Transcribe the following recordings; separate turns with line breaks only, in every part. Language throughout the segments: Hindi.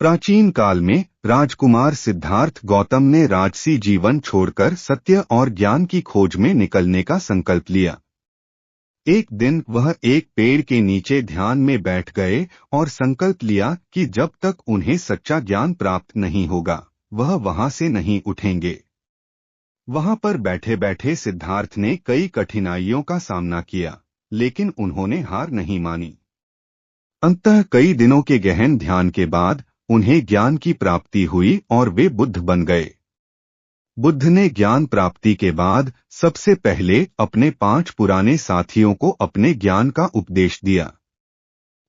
प्राचीन काल में राजकुमार सिद्धार्थ गौतम ने राजसी जीवन छोड़कर सत्य और ज्ञान की खोज में निकलने का संकल्प लिया। एक दिन वह एक पेड़ के नीचे ध्यान में बैठ गए और संकल्प लिया कि जब तक उन्हें सच्चा ज्ञान प्राप्त नहीं होगा वह वहां से नहीं उठेंगे। वहां पर बैठे बैठे सिद्धार्थ ने कई कठिनाइयों का सामना किया, लेकिन उन्होंने हार नहीं मानी। अंततः कई दिनों के गहन ध्यान के बाद उन्हें ज्ञान की प्राप्ति हुई और वे बुद्ध बन गए। बुद्ध ने ज्ञान प्राप्ति के बाद सबसे पहले अपने 5 पुराने साथियों को अपने ज्ञान का उपदेश दिया।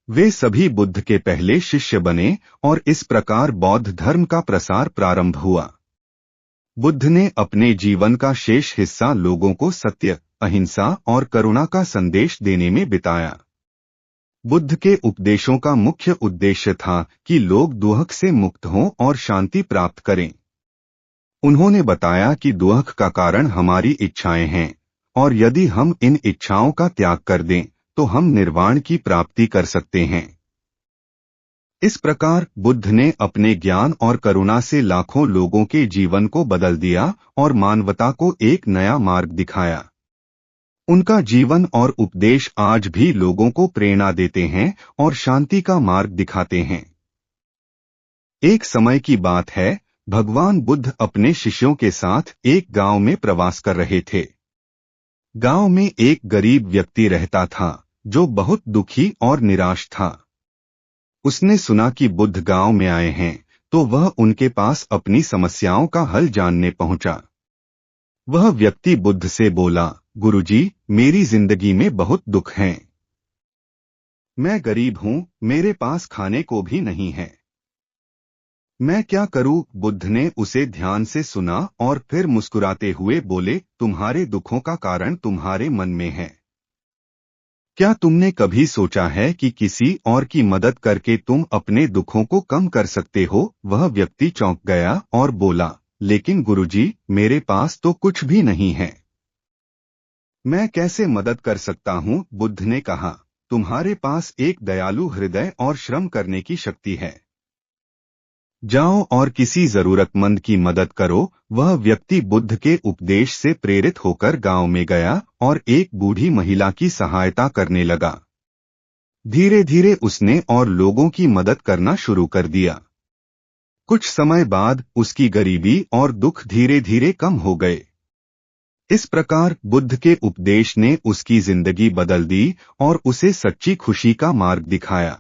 वे सभी बुद्ध के पहले शिष्य बने और इस प्रकार बौद्ध धर्म का प्रसार प्रारंभ हुआ। बुद्ध ने अपने जीवन का शेष हिस्सा लोगों को सत्य, अहिंसा और करुणा का संदेश देने में बिताया। बुद्ध के उपदेशों का मुख्य उद्देश्य था कि लोग दुख से मुक्त हों और शांति प्राप्त करें। उन्होंने बताया कि दुख का कारण हमारी इच्छाएं हैं और यदि हम इन इच्छाओं का त्याग कर दें तो हम निर्वाण की प्राप्ति कर सकते हैं। इस प्रकार बुद्ध ने अपने ज्ञान और करुणा से लाखों लोगों के जीवन को बदल दिया और मानवता को एक नया मार्ग दिखाया। उनका जीवन और उपदेश आज भी लोगों को प्रेरणा देते हैं और शांति का मार्ग दिखाते हैं। एक समय की बात है, भगवान बुद्ध अपने शिष्यों के साथ एक गांव में प्रवास कर रहे थे। गांव में एक गरीब व्यक्ति रहता था जो बहुत दुखी और निराश था। उसने सुना कि बुद्ध गांव में आए हैं तो वह उनके पास अपनी समस्याओं का हल जानने पहुंचा। वह व्यक्ति बुद्ध से बोला, गुरुजी, मेरी जिंदगी में बहुत दुख हैं। मैं गरीब हूं, मेरे पास खाने को भी नहीं है। मैं क्या करूं? बुद्ध ने उसे ध्यान से सुना और फिर मुस्कुराते हुए बोले, तुम्हारे दुखों का कारण तुम्हारे मन में है। क्या तुमने कभी सोचा है कि किसी और की मदद करके तुम अपने दुखों को कम कर सकते हो? वह व्यक्ति चौंक गया और बोला, लेकिन गुरुजी, मेरे पास तो कुछ भी नहीं है। मैं कैसे मदद कर सकता हूं? बुद्ध ने कहा, तुम्हारे पास एक दयालु हृदय और श्रम करने की शक्ति है। जाओ और किसी जरूरतमंद की मदद करो। वह व्यक्ति बुद्ध के उपदेश से प्रेरित होकर गांव में गया और एक बूढ़ी महिला की सहायता करने लगा। धीरे धीरे उसने और लोगों की मदद करना शुरू कर दिया। कुछ समय बाद उसकी गरीबी और दुख धीरे धीरे कम हो गए। इस प्रकार बुद्ध के उपदेश ने उसकी जिंदगी बदल दी और उसे सच्ची खुशी का मार्ग दिखाया।